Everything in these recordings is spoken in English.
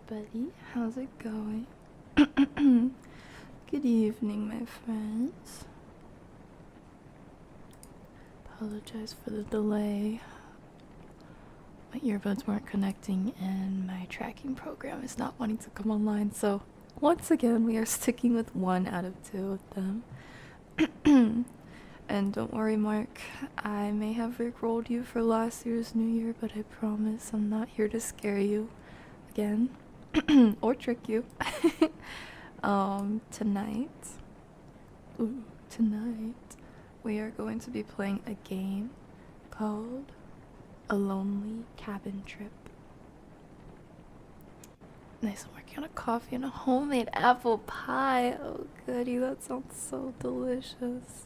everybody. How's it going? Good evening, my friends. Apologize for the delay. My earbuds weren't connecting and my tracking program is not wanting to come online, so once again we are sticking with 1 out of 2 of them. And don't worry, Mark, I may have rickrolled you for last year's New Year, but I promise I'm not here to scare you again or trick you. Tonight we are going to be playing a game called A Lonely Cabin Trip. Nice, I'm working on a coffee and a homemade apple pie. Oh goody, that sounds so delicious.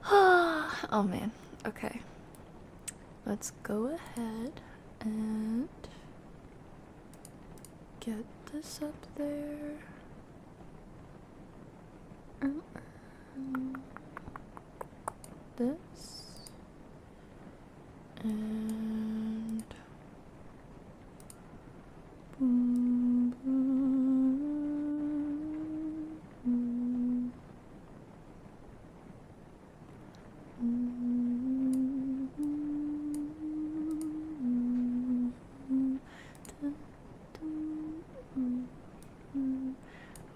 Oh man, okay. Let's go ahead and get this up there. This. And boom, boom, boom.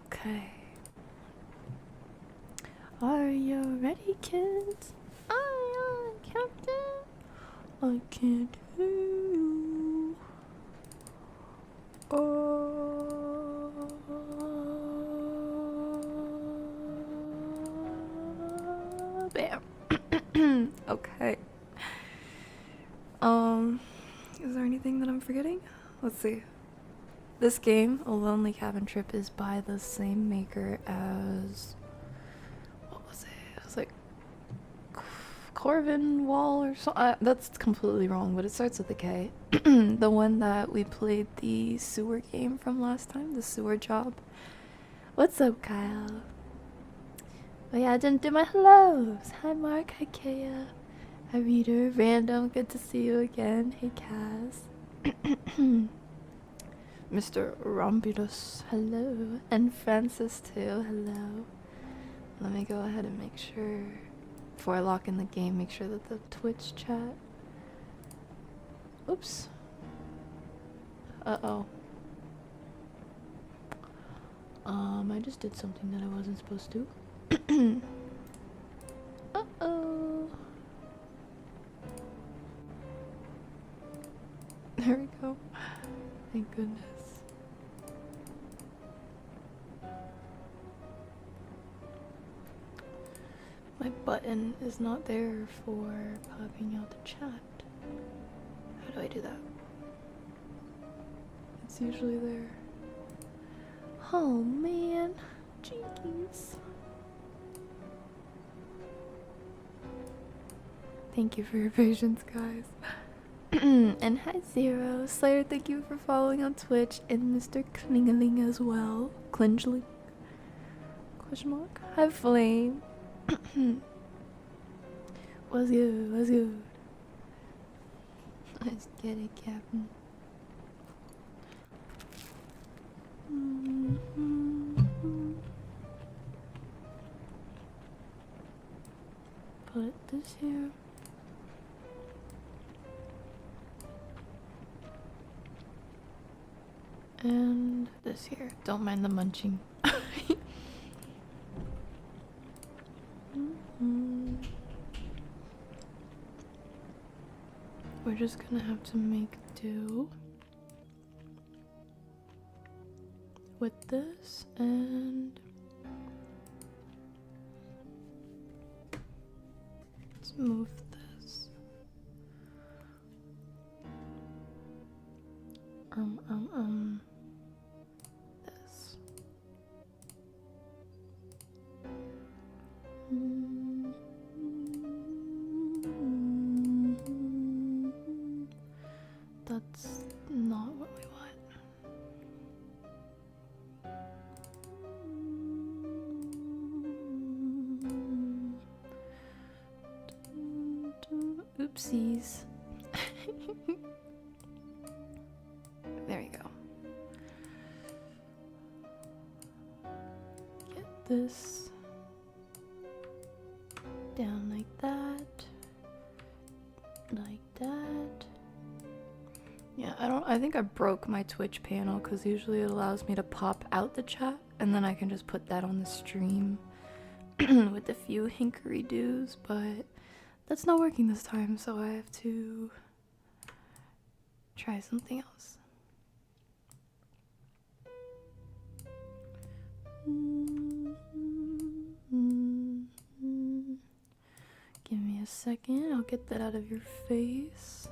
Okay. Are you ready, kids? Aye, aye, Captain. I can't hear you. Bam. Okay. Is there anything that I'm forgetting? Let's see. This game, A Lonely Cabin Trip, is by the same maker as... what was it? It was like... Corvin Wall or something. That's completely wrong, but it starts with a K. The one that we played the sewer game from last time, the sewer job. What's up, Kyle? Oh yeah, I didn't do my hellos. Hi Mark, hi Kea. Hi Reader, Random, good to see you again. Hey Kaz. Mr. Rombidus, hello. And Francis too, hello. Let me go ahead and make sure, before I lock in the game, make sure that the Twitch chat... Oops. Uh-oh. I just did something that I wasn't supposed to. Uh-oh. There we go. Thank goodness. My button is not there for popping out the chat. How do I do that? It's usually there. Oh man, jeez. Thank you for your patience, guys. And hi Zero, Slayer, thank you for following on Twitch, and Mr. Klingeling as well. Klingeling? Question mark? Hi Flame. What's good? What's good? Let's get it, Captain. Put this here. And this here. Don't mind the munching. We're just gonna have to make do with this, and let's move this. This. That's not what we want. Oopsies. There you go. this down like that. Like that. Yeah, I think I broke my Twitch panel because usually it allows me to pop out the chat and then I can just put that on the stream with a few hinkery doos, but that's not working this time, so I have to try something else. Give me a second, I'll get that out of your face.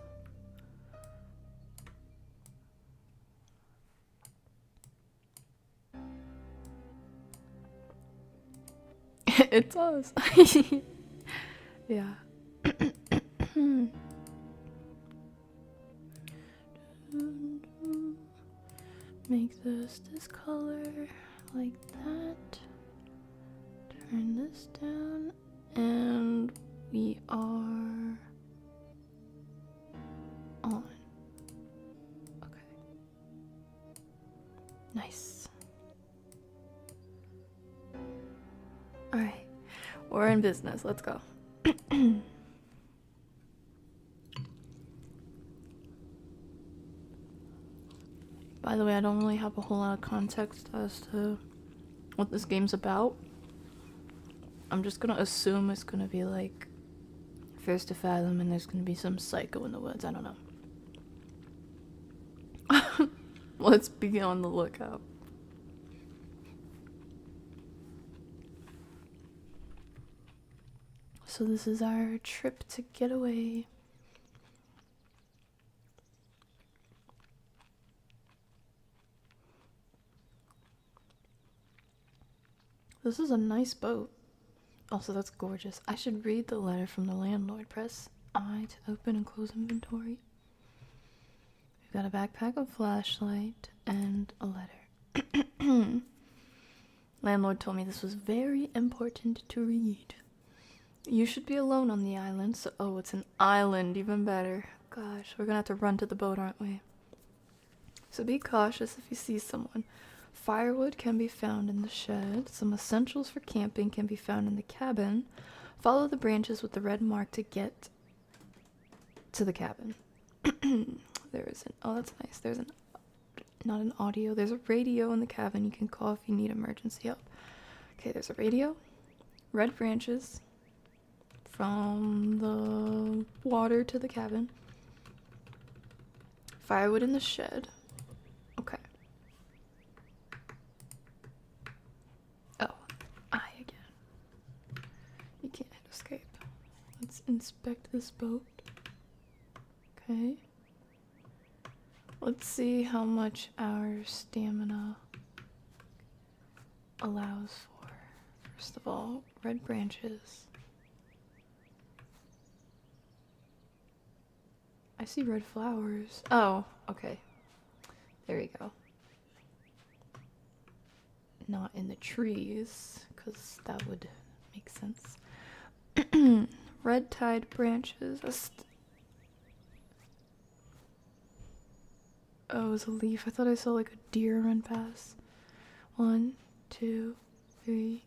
It's us. Yeah. Make this color like that. Turn this down, and we are on. Okay. Nice. Alright. We're in business. Let's go. By the way, I don't really have a whole lot of context as to what this game's about. I'm just gonna assume it's gonna be like First to Fathom and there's gonna be some psycho in the woods. I don't know. Let's be on the lookout. So this is our trip to get away. This is a nice boat. Also, that's gorgeous. I should read the letter from the landlord. Press I to open and close inventory. We've got a backpack, a flashlight, and a letter. Landlord told me this was very important to read. You should be alone on the island, so oh, it's an island, even better. Gosh, we're gonna have to run to the boat, aren't we? So be cautious if you see someone. Firewood can be found in the shed. Some essentials for camping can be found in the cabin. Follow the branches with the red mark to get to the cabin. There is an, oh, that's nice. There's an, not an audio. There's a radio in the cabin. You can call if you need emergency help. Okay, there's a radio. Red branches from the water to the cabin. Firewood in the shed. Okay. Oh, I again. You can't escape. Let's inspect this boat. Okay. Let's see how much our stamina allows for. First of all, red branches. I see red flowers. Oh, okay. There you go. Not in the trees, because that would make sense. Red tide branches. Oh, it was a leaf. I thought I saw like a deer run past. 1, 2, 3,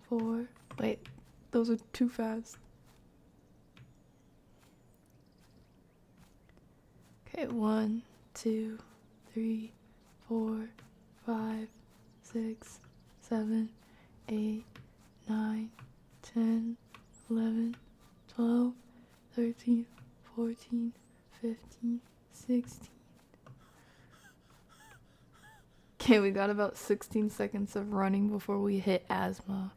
4. Wait, those are too fast. Okay, 1, 2, 3, 4, 5, 6, 7, 8, 9, 10, 11, 12, 13, 14, 15, 16. Okay, we got about 16 seconds of running before we hit asthma.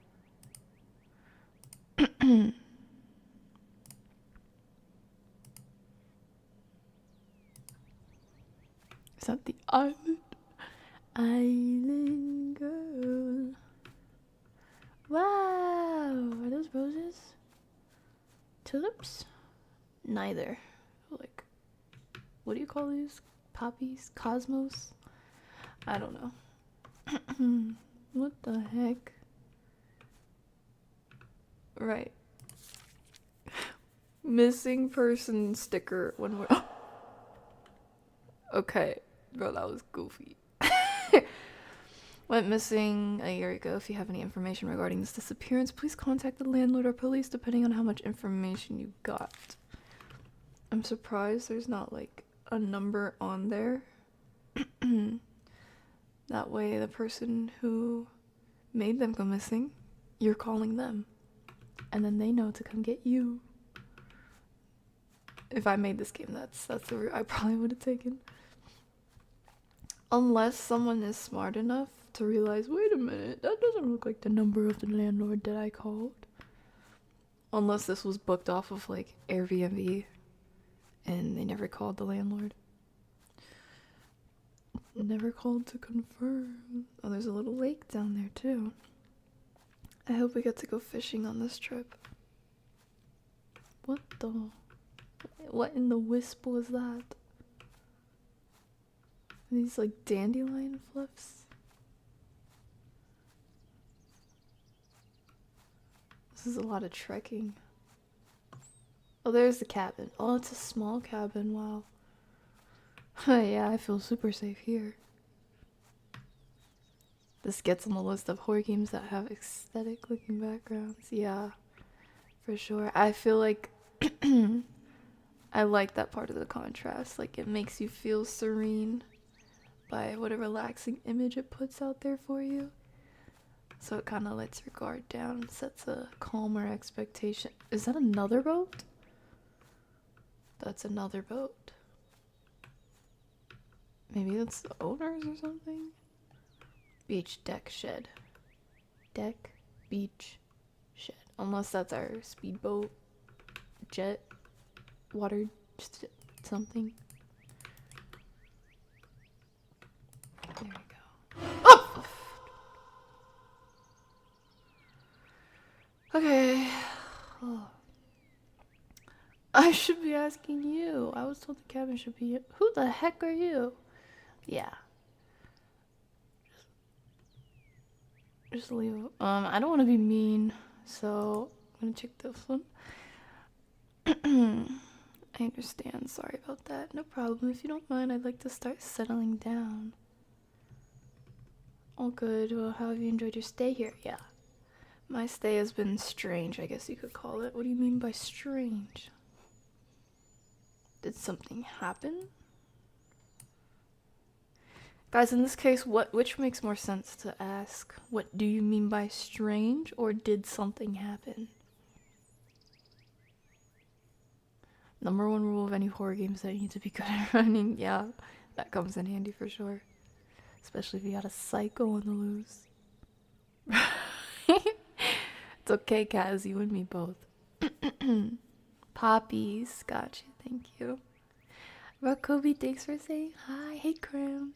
Is that the island? Island girl. Wow, are those roses? Tulips? Neither. Like, what do you call these? Poppies? Cosmos? I don't know. What the heck? Right. Missing person sticker when we're... Okay, bro, that was goofy. Went missing a year ago. If you have any information regarding this disappearance, please contact the landlord or police depending on how much information you got. I'm surprised there's not like a number on there. That way the person who made them go missing, you're calling them. And then they know to come get you. If I made this game, that's the route I probably would have taken. Unless someone is smart enough to realize, wait a minute, that doesn't look like the number of the landlord that I called. Unless this was booked off of like Airbnb and they never called the landlord. Never called to confirm. Oh, there's a little lake down there too. I hope we get to go fishing on this trip. What in the wisp was that? These like dandelion flips? This is a lot of trekking. Oh, there's the cabin. Oh, it's a small cabin. Wow. Yeah, I feel super safe here. This gets on the list of horror games that have aesthetic looking backgrounds. Yeah, for sure. I feel like I like that part of the contrast. Like, it makes you feel serene by what a relaxing image it puts out there for you. So it kind of lets your guard down and sets a calmer expectation. Is that another boat? That's another boat. Maybe that's the owners or something? Beach deck shed. Deck, beach, shed. Unless that's our speedboat, jet, water, something. There we go. Oh! Okay. Oh. I should be asking you. I was told the cabin should be... Who the heck are you? Yeah. Just leave. I don't want to be mean, so I'm gonna check this one. I understand. Sorry about that. No problem. If you don't mind, I'd like to start settling down. All good. Well, how have you enjoyed your stay here? Yeah. My stay has been strange, I guess you could call it. What do you mean by strange? Did something happen? Guys, in this case, which makes more sense to ask? What do you mean by strange, or did something happen? Number one rule of any horror games that you need to be good at running. Yeah, that comes in handy for sure. Especially if you got a psycho on the loose. It's okay, Kaz, you and me both. Poppies, gotcha, thank you. Rakobi, thanks for saying hi. Hey, Cram.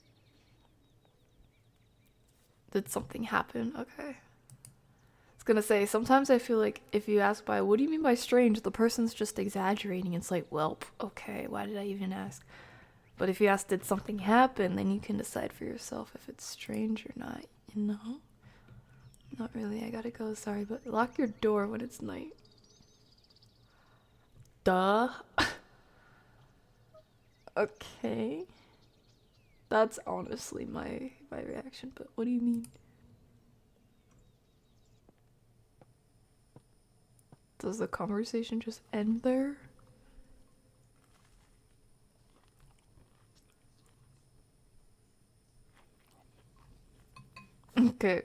Did something happen? Okay. I was gonna say, sometimes I feel like if you ask by, what do you mean by strange? The person's just exaggerating. It's like, well, okay, why did I even ask? But if you ask, did something happen? Then you can decide for yourself if it's strange or not, you know? Not really, I gotta go, sorry, but lock your door when it's night. Duh. Okay. That's honestly my reaction, but what do you mean? Does the conversation just end there? Okay.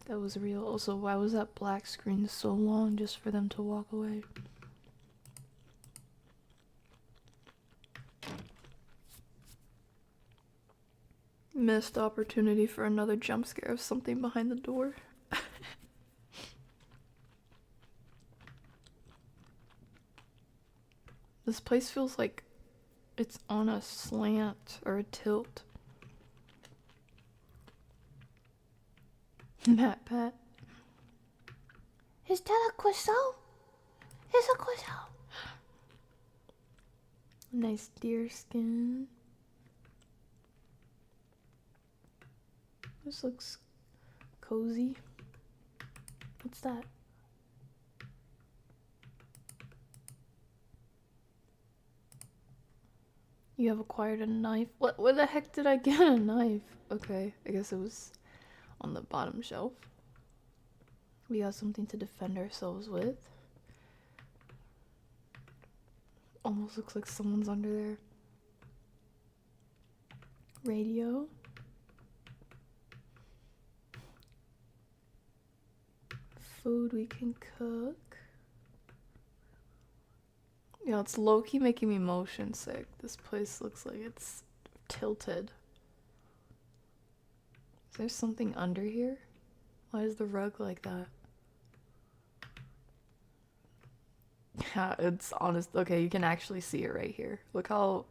That was real. Also, why was that black screen so long just for them to walk away? Missed opportunity for another jump scare of something behind the door. This place feels like it's on a slant or a tilt. Matt Pat. Is that a croissant? It's a croissant. Nice deer skin. This looks cozy. What's that? You have acquired a knife. What? Where the heck did I get a knife? Okay, I guess it was on the bottom shelf. We got something to defend ourselves with. Almost looks like someone's under there. Radio. Food we can cook. Yeah, it's low-key making me motion sick. This place looks like it's tilted. Is there something under here? Why is the rug like that? Yeah, it's honest. Okay, you can actually see it right here. Look how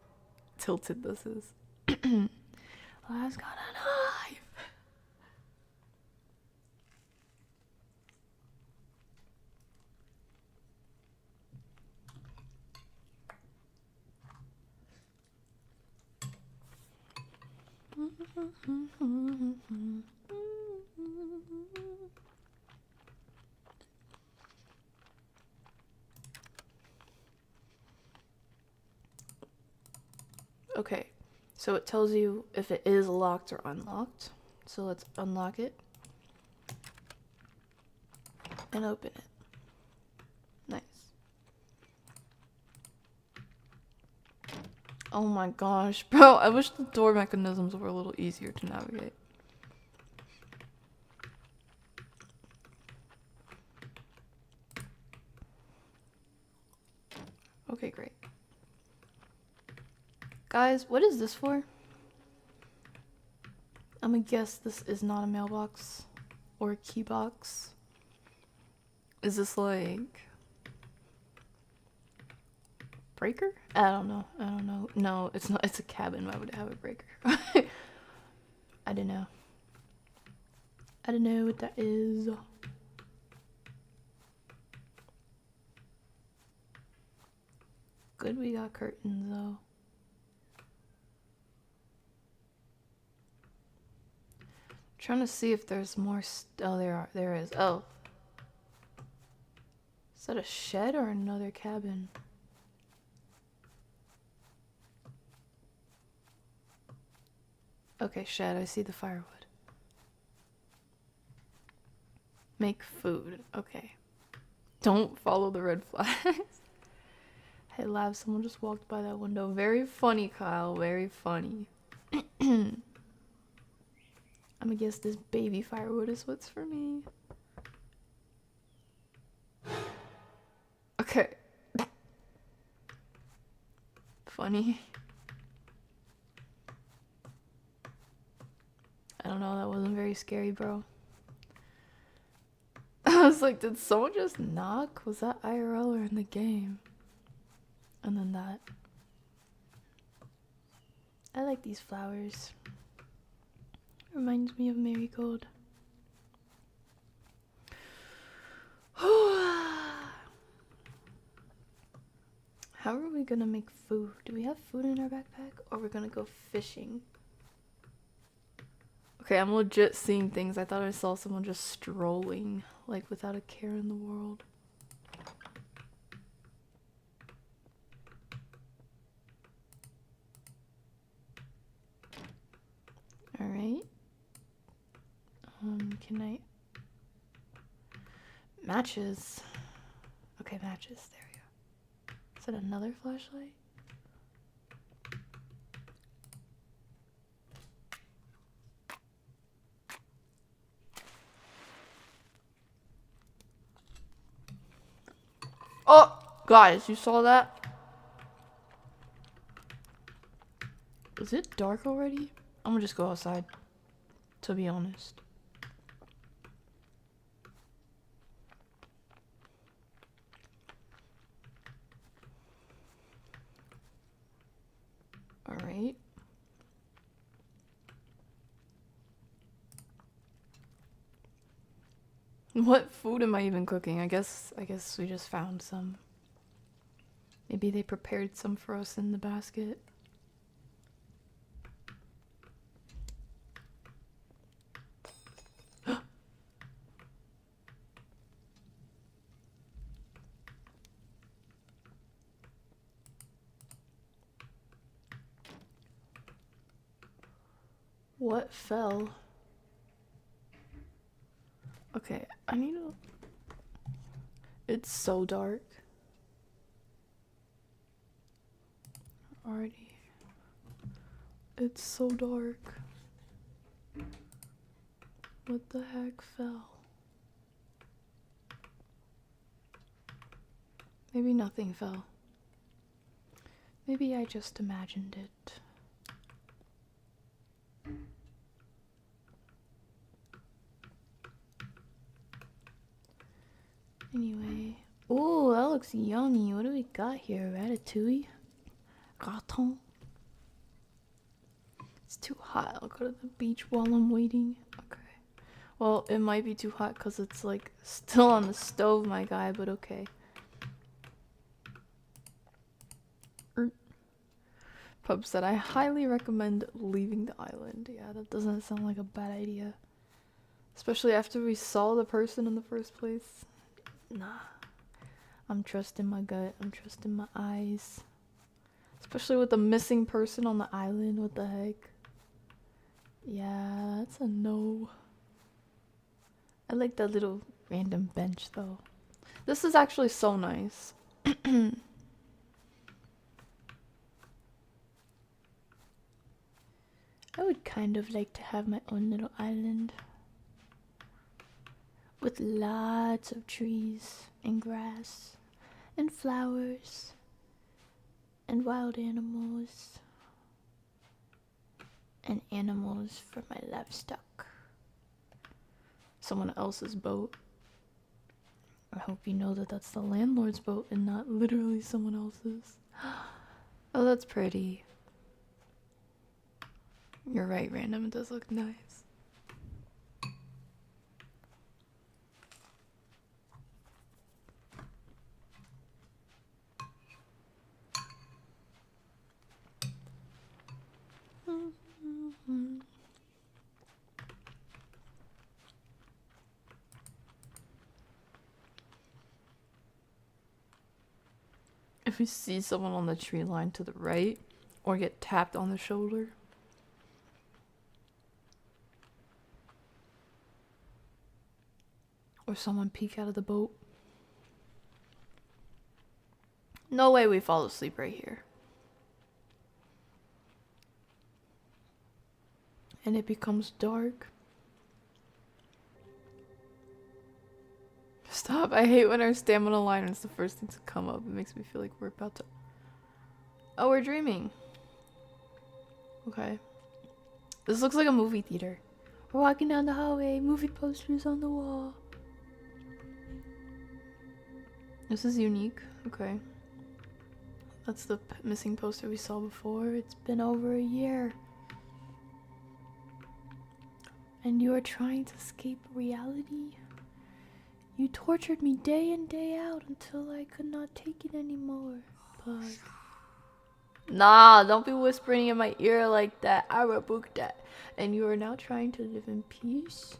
tilted this is. I've got a knife. Okay, so it tells you if it is locked or unlocked. So let's unlock it and open it. Nice. Oh my gosh, bro, I wish the door mechanisms were a little easier to navigate. Okay, great. Guys, what is this for? I'm gonna guess this is not a mailbox or a key box. Is this like breaker? I don't know. No, it's not. It's a cabin. Why would it have a breaker? I don't know. I don't know what that is. Good, we got curtains though. Trying to see if there's more. Oh, there is. Oh, is that a shed or another cabin? Okay, shed. I see the firewood. Make food. Okay. Don't follow the red flags. Hey, Lav, someone just walked by that window. Very funny, Kyle. Very funny. I'm gonna guess this baby firewood is what's for me. Okay. Funny. I don't know, that wasn't very scary, bro. I was like, did someone just knock? Was that IRL or in the game? And then that. I like these flowers. Reminds me of marigold. How are we gonna make food? Do we have food in our backpack? Or we're gonna go fishing? Okay, I'm legit seeing things. I thought I saw someone just strolling, like without a care in the world. Alright. Can I... Matches. Okay, matches. There we go. Is that another flashlight? Oh! Guys, you saw that? Is it dark already? I'm gonna just go outside, to be honest. Alright. What food am I even cooking? I guess we just found some. Maybe they prepared some for us in the basket. What fell? Okay, I need to... It's so dark. Already. It's so dark. What the heck fell? Maybe nothing fell. Maybe I just imagined it. Anyway. Ooh, that looks yummy. What do we got here? Ratatouille? Gratin? It's too hot. I'll go to the beach while I'm waiting. Okay. Well, it might be too hot because it's like still on the stove, my guy, but okay. Pub said, I highly recommend leaving the island. Yeah, that doesn't sound like a bad idea. Especially after we saw the person in the first place. Nah. I'm trusting my gut. I'm trusting my eyes. Especially with the missing person on the island. What the heck? Yeah, that's a no. I like that little random bench though. This is actually so nice. I would kind of like to have my own little island. With lots of trees and grass and flowers and wild animals and animals for my livestock. Someone else's boat. I hope you know that that's the landlord's boat and not literally someone else's. Oh, that's pretty. You're right, random. It does look nice. If you see someone on the tree line to the right or get tapped on the shoulder, or someone peek out of the boat, no way we fall asleep right here. And it becomes dark. Stop. I hate when our stamina line is the first thing to come up. It makes me feel like we're about to... Oh, we're dreaming. Okay. This looks like a movie theater. We're walking down the hallway, movie posters on the wall. This is unique. Okay. That's the missing poster we saw before. It's been over a year. And you are trying to escape reality? You tortured me day in, day out until I could not take it anymore. But... Nah, don't be whispering in my ear like that. I rebuke that. And you are now trying to live in peace?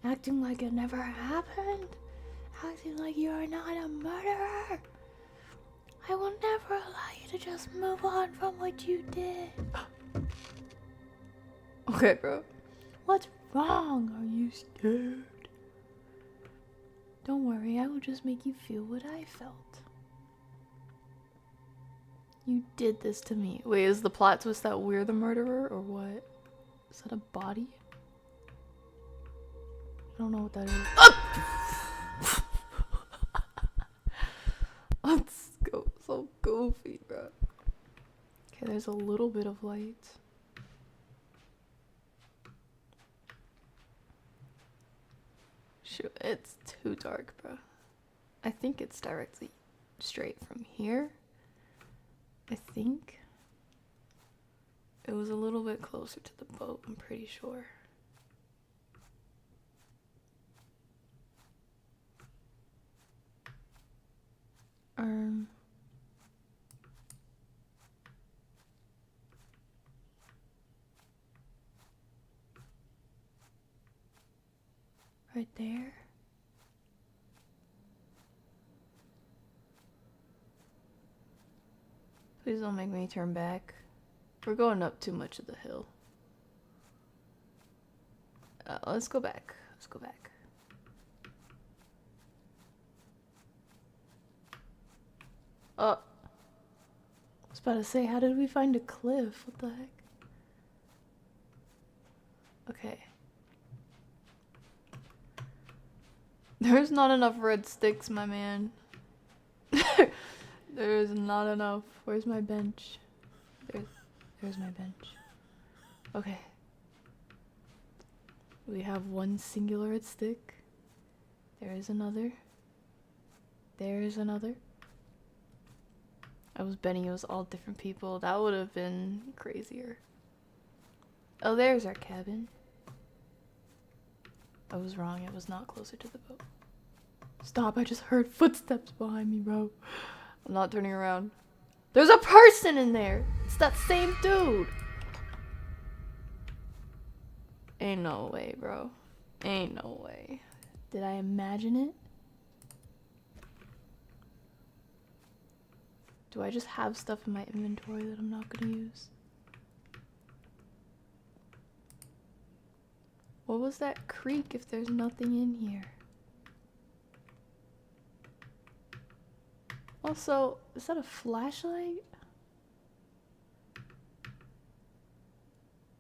Acting like it never happened? Acting like you are not a murderer? I will never allow you to just move on from what you did. Okay, bro. What's wrong? Are you scared? Don't worry, I will just make you feel what I felt. You did this to me. Wait, is the plot twist that we're the murderer or what? Is that a body? I don't know what that is. Oh! Let's go. So goofy, bro. Okay, there's a little bit of light. Shoot, it's too dark, bro. I think it's directly straight from here. I think. It was a little bit closer to the boat, I'm pretty sure. Right there. Please don't make me turn back. We're going up too much of the hill. Let's go back. Let's go back. I was about to say, how did we find a cliff? What the heck? Okay. There's not enough red sticks, my man. There's not enough. Where's my bench? There's my bench. Okay. We have one singular red stick. There is another. There is another. I was betting it was all different people. That would have been crazier. Oh, there's our cabin. I was wrong. It was not closer to the boat. Stop. I just heard footsteps behind me, bro. I'm not turning around. There's a person in there. It's that same dude. Ain't no way, bro. Ain't no way. Did I imagine it? Do I just have stuff in my inventory that I'm not gonna use? What was that creak if there's nothing in here? Also, is that a flashlight?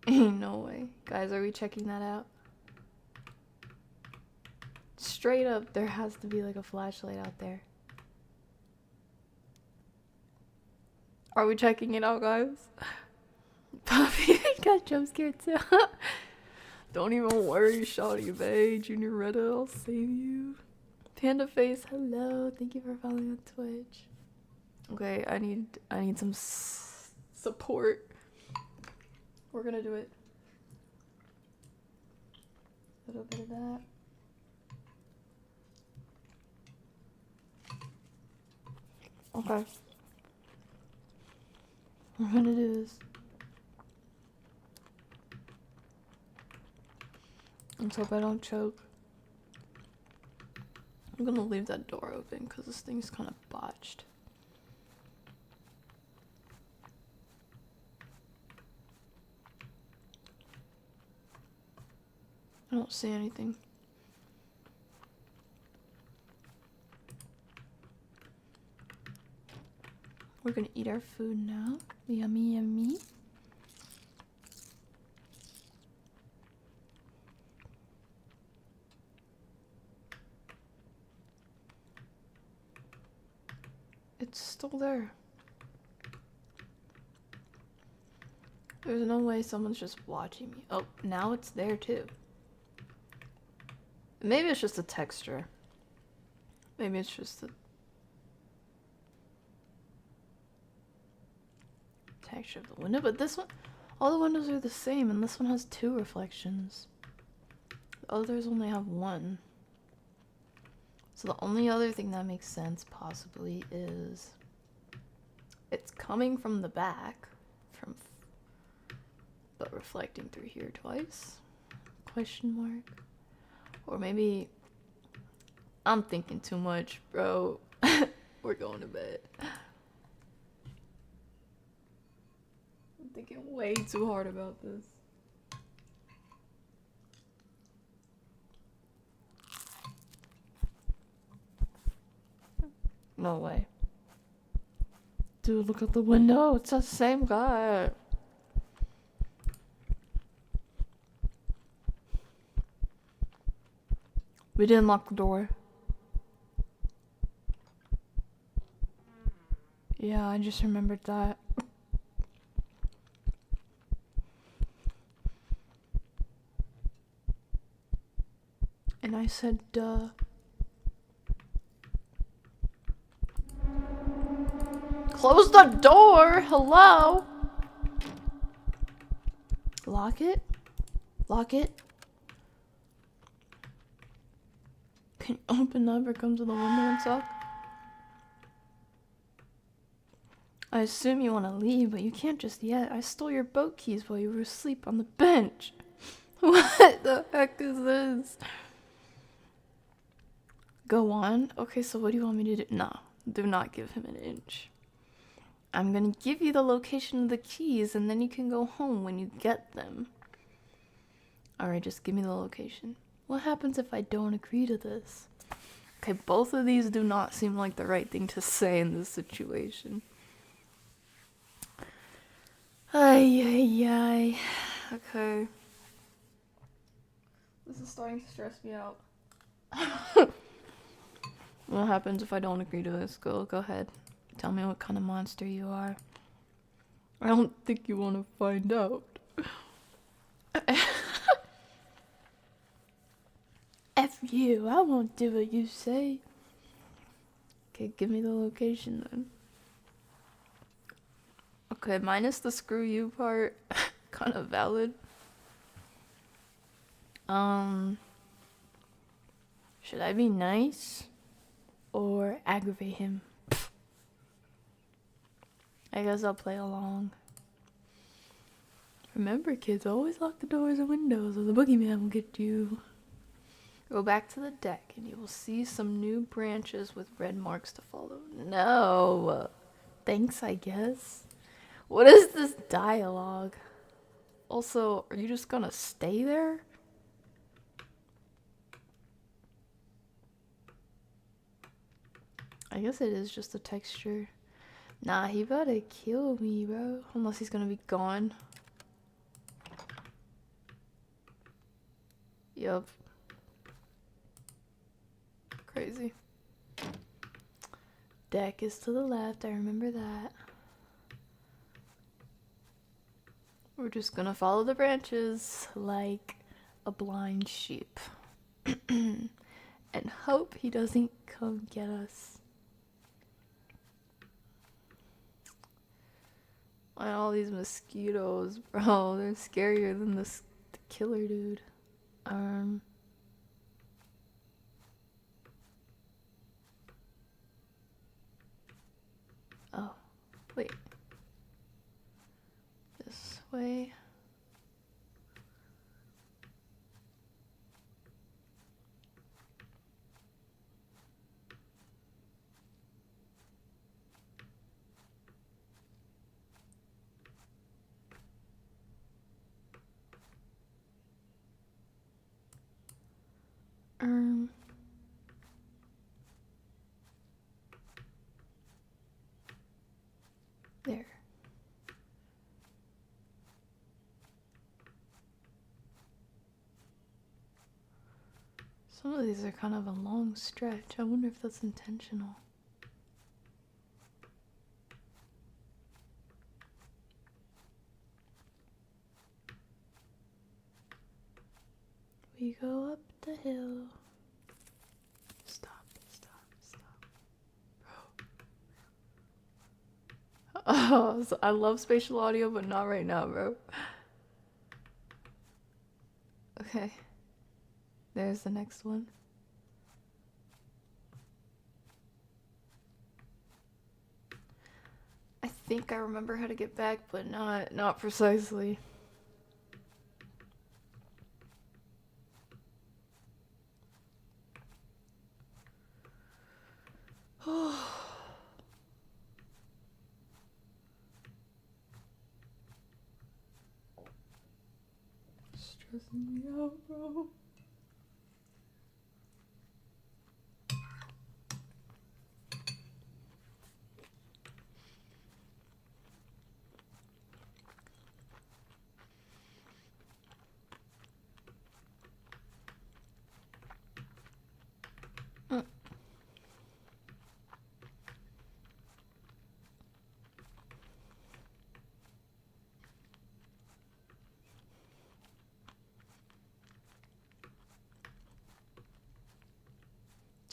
Ain't no way. Guys, are we checking that out? Straight up, there has to be like a flashlight out there. Are we checking it out, guys? Puppy got jump scared too. Don't even worry, shawty bae. Junior Retta, I'll save you. Panda Face, hello. Thank you for following on Twitch. Okay, I need some support. We're gonna do it. A little bit of that. Okay. We're gonna do this. Let's hope I don't choke. I'm gonna leave that door open because this thing's kind of botched. I don't see anything. We're gonna eat our food now. Yummy, yummy. It's still there. There's no way someone's just watching me. Oh, now it's there too. Maybe it's just a texture. Maybe it's just the texture of the window, but this one, all the windows are the same, and this one has 2 reflections. The others only have 1. So the only other thing that makes sense, possibly, is it's coming from the back, but reflecting through here twice? Question mark. Or maybe I'm thinking too much, bro. We're going to bed. I'm thinking way too hard about this. No way. Dude, look at the window. It's the same guy. We didn't lock the door. Yeah, I just remembered that. And I said, duh. Close the door! Hello? Lock it? Lock it? Can you open up or come to the window and talk? I assume you want to leave, but you can't just yet. I stole your boat keys while you were asleep on the bench. What the heck is this? Go on? Okay, so what do you want me to do? No, do not give him an inch. I'm gonna give you the location of the keys and then you can go home when you get them. Alright, just give me the location. What happens if I don't agree to this? Okay, both of these do not seem like the right thing to say in this situation. Ay. Okay. This is starting to stress me out. What happens if I don't agree to this? Go ahead. Tell me what kind of monster you are. I don't think you want to find out. F you, I won't do what you say. Okay, give me the location then. Okay, minus the screw you part. Kind of valid. Should I be nice or aggravate him? I guess I'll play along. Remember, kids, always lock the doors and windows or the boogeyman will get you. Go back to the deck and you will see some new branches with red marks to follow. No. Thanks, I guess. What is this dialogue? Also, are you just gonna stay there? I guess it is just a texture. Nah, he about to kill me, bro. Unless he's gonna be gone. Yup. Crazy. Deck is to the left, I remember that. We're just gonna follow the branches like a blind sheep. And hope he doesn't come get us. Why all these mosquitoes, bro? They're scarier than the killer dude. Oh, wait. This way. There. Some of these are kind of a long stretch. I wonder if that's intentional. We go up the hill. Stop. Bro. Oh, so I love spatial audio, but not right now, bro. Okay. There's the next one. I think I remember how to get back, but not precisely. Stressing me out, bro.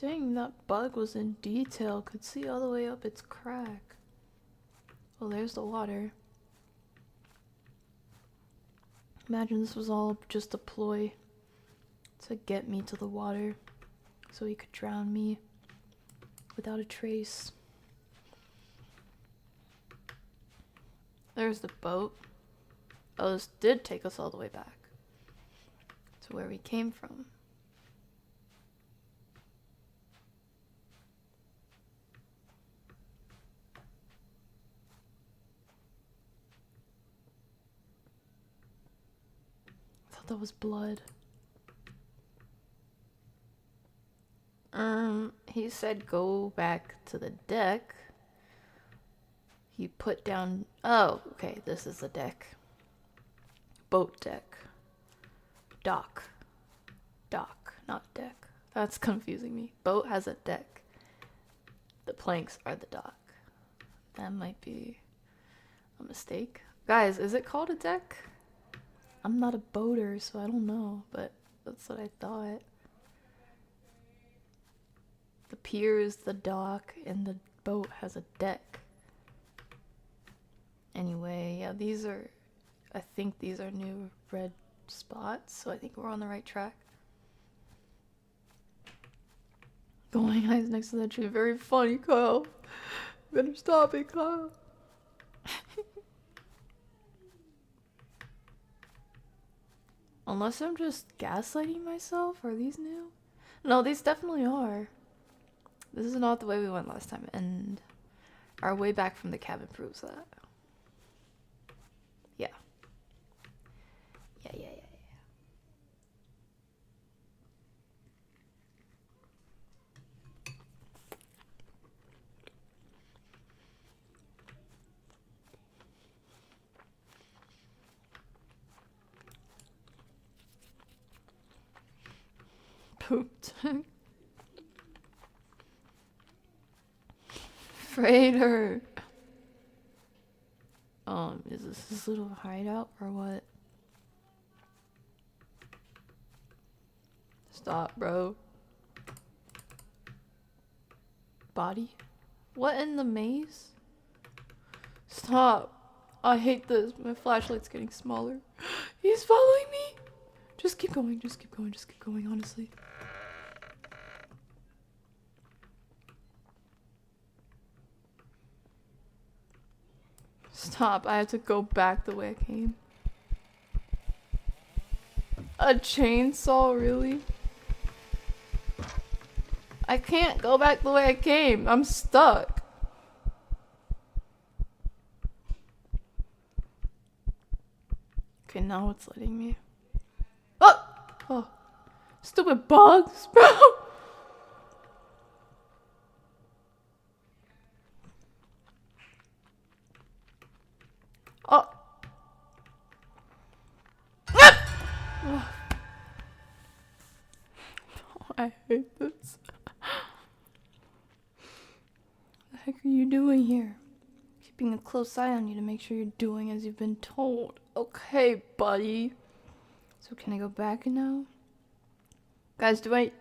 Dang, that bug was in detail. Could see all the way up its crack. Oh, there's the water. Imagine this was all just a ploy to get me to the water so he could drown me without a trace. There's the boat. Oh, this did take us all the way back to where we came from. thought that was blood. He said go back to the deck. He put down... Oh, okay, this is the deck. Boat deck. Dock. Dock, not deck. That's confusing me. Boat has a deck. The planks are the dock. That might be a mistake. Guys, is it called a deck? I'm not a boater, so I don't know, but that's what I thought. The pier is the dock, and the boat has a deck. Anyway, yeah, these are... I think these are new red spots, so I think we're on the right track. Going eyes next to that tree. Very funny, Kyle. Better stop it, Kyle. Unless I'm just gaslighting myself. Are these new? No, these definitely are. This is not the way we went last time, and our way back from the cabin proves that. Yeah. Yeah. Pooped. Freighter. Is this his little hideout or what? Stop, bro. Body? What in the maze? Stop. I hate this. My flashlight's getting smaller. He's following me. Just keep going, just keep going, just keep going, honestly. Stop, I have to go back the way I came. A chainsaw, really? I can't go back the way I came. I'm stuck. Okay, now it's letting me. Oh, stupid bugs, bro. Oh. Oh, I hate this. What the heck are you doing here? Keeping a close eye on you to make sure you're doing as you've been told. Okay, buddy. So can I go back now? Guys, do I...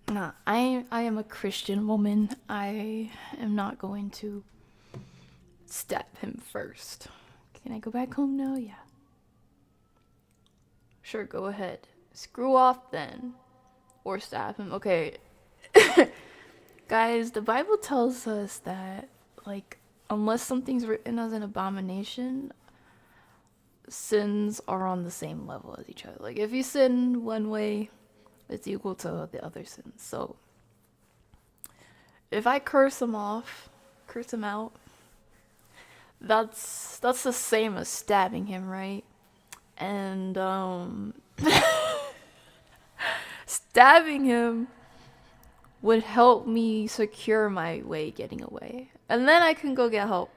Nah, I am a Christian woman. I am not going to stab him first. Can I go back home now? Yeah. Sure, go ahead. Screw off then. Or stab him. Okay. Guys, the Bible tells us that, like, unless something's written as an abomination, sins are on the same level as each other. Like, if you sin one way, it's equal to the other sins. So, if I curse him off, curse him out, that's the same as stabbing him, right? And, stabbing him would help me secure my way getting away. And then I can go get help.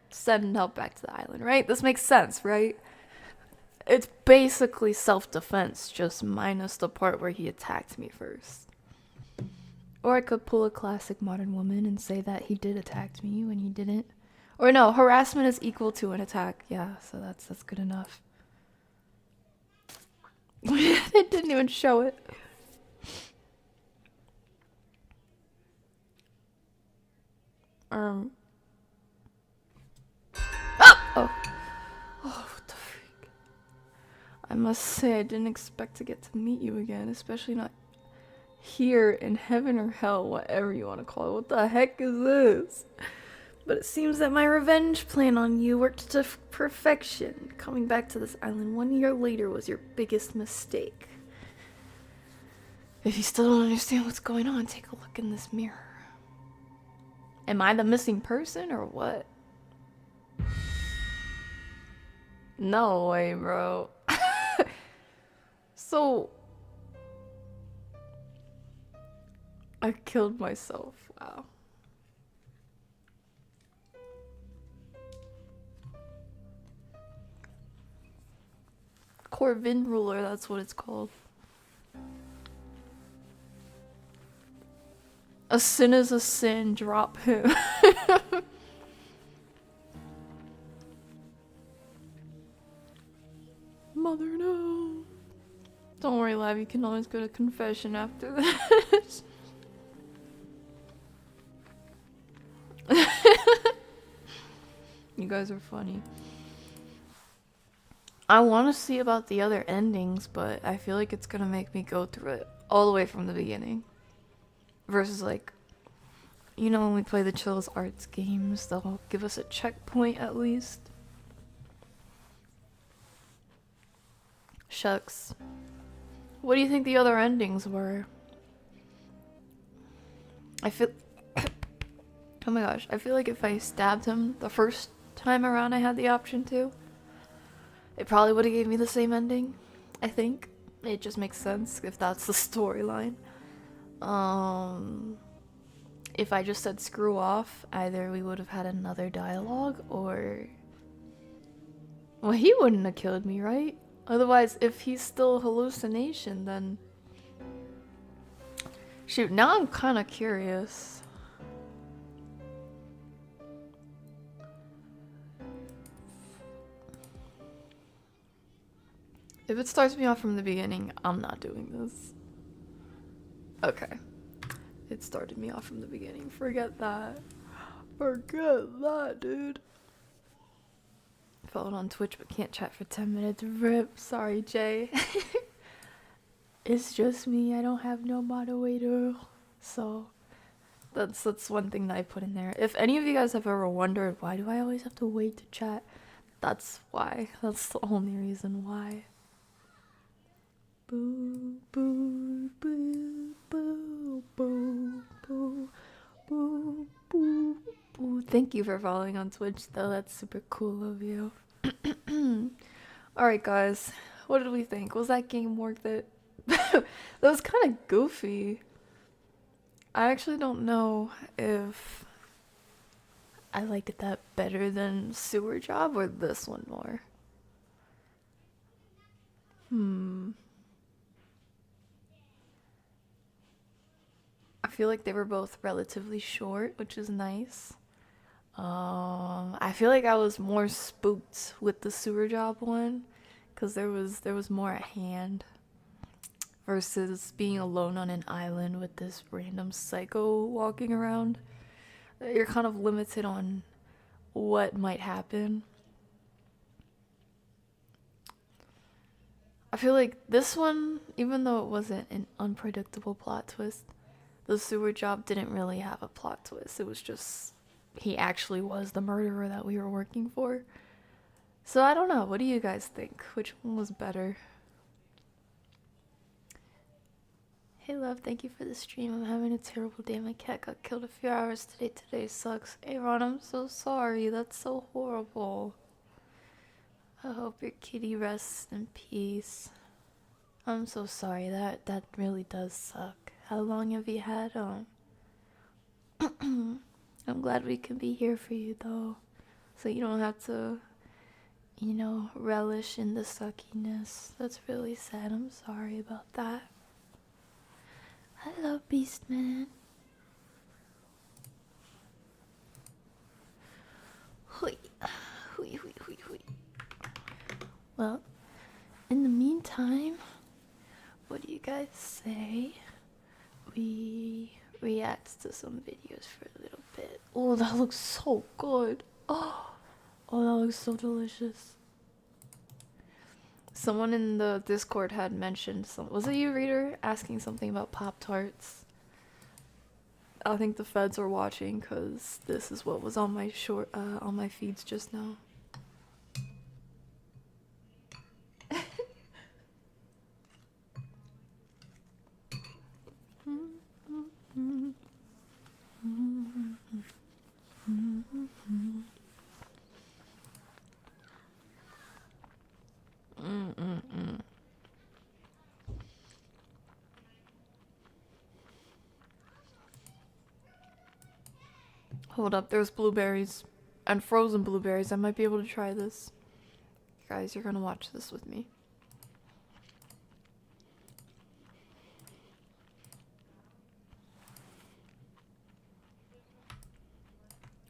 Send help back to the island, right? This makes sense, right? It's basically self-defense, just minus the part where he attacked me first. Or I could pull a classic modern woman and say that he did attack me when he didn't. Or no, harassment is equal to an attack. Yeah, so that's good enough. It didn't even show it. Oh, what the freak. I must say I didn't expect to get to meet you again, especially not here in heaven or hell, whatever you want to call it. What the heck is this? But it seems that my revenge plan on you worked to perfection. Coming back to this island 1 year later was your biggest mistake. If you still don't understand what's going on, take a look in this mirror. Am I the missing person or what? No way, bro. So I killed myself. Wow. Corvin ruler, that's what it's called. A sin is a sin, drop him. Mother, no. Don't worry, Lav, you can always go to confession after this. You guys are funny. I want to see about the other endings, but I feel like it's gonna make me go through it all the way from the beginning. Versus like, you know, when we play the Chills Arts games, they'll give us a checkpoint at least. Shucks. What do you think the other endings were? I feel... Oh my gosh, I feel like if I stabbed him the first time around I had the option to, it probably would have gave me the same ending, I think. It just makes sense if that's the storyline. If I just said screw off, either we would have had another dialogue or... Well, he wouldn't have killed me, right? Otherwise, if he's still a hallucination, then... Shoot, now I'm kind of curious. If it starts me off from the beginning, I'm not doing this. Okay. It started me off from the beginning. Forget that. Forget that, dude. Followed on Twitch but can't chat for 10 minutes. RIP. Sorry, Jay. It's just me. I don't have no moderator. So that's one thing that I put in there. If any of you guys have ever wondered why do I always have to wait to chat, that's why. That's the only reason why. Boo, boo, boo, boo, boo, boo, boo, boo, boo. Thank you for following on Twitch, though. That's super cool of you. Alright, guys. What did we think? Was that game worth it? That was kind of goofy. I actually don't know if I liked that better than Sewer Job or this one more. I feel like they were both relatively short, which is nice. I feel like I was more spooked with the Sewer Job one, because there was more at hand, versus being alone on an island with this random psycho walking around. You're kind of limited on what might happen. I feel like this one, even though it wasn't an unpredictable plot twist, the Sewer Job didn't really have a plot twist. It was just he actually was the murderer that we were working for. So I don't know. What do you guys think? Which one was better? Hey love, thank you for the stream. I'm having a terrible day. My cat got killed a few hours today. Today sucks. Hey Ron, I'm so sorry. That's so horrible. I hope your kitty rests in peace. I'm so sorry. That really does suck. How long have you had I'm glad we can be here for you though. So you don't have to, you know, relish in the suckiness. That's really sad. I'm sorry about that. Hello, Beastman. Hui. Hui, hui, hui, hui. Well, in the meantime, what do you guys say we react to some videos for a little bit? Oh, that looks so good. Oh, that looks so delicious. Someone in the Discord had mentioned was it you, Reader, asking something about Pop-Tarts? I think the feds are watching because this is what was on my on my feeds just now. Hold up, there's blueberries and frozen blueberries. I might be able to try this. Guys, you're gonna watch this with me.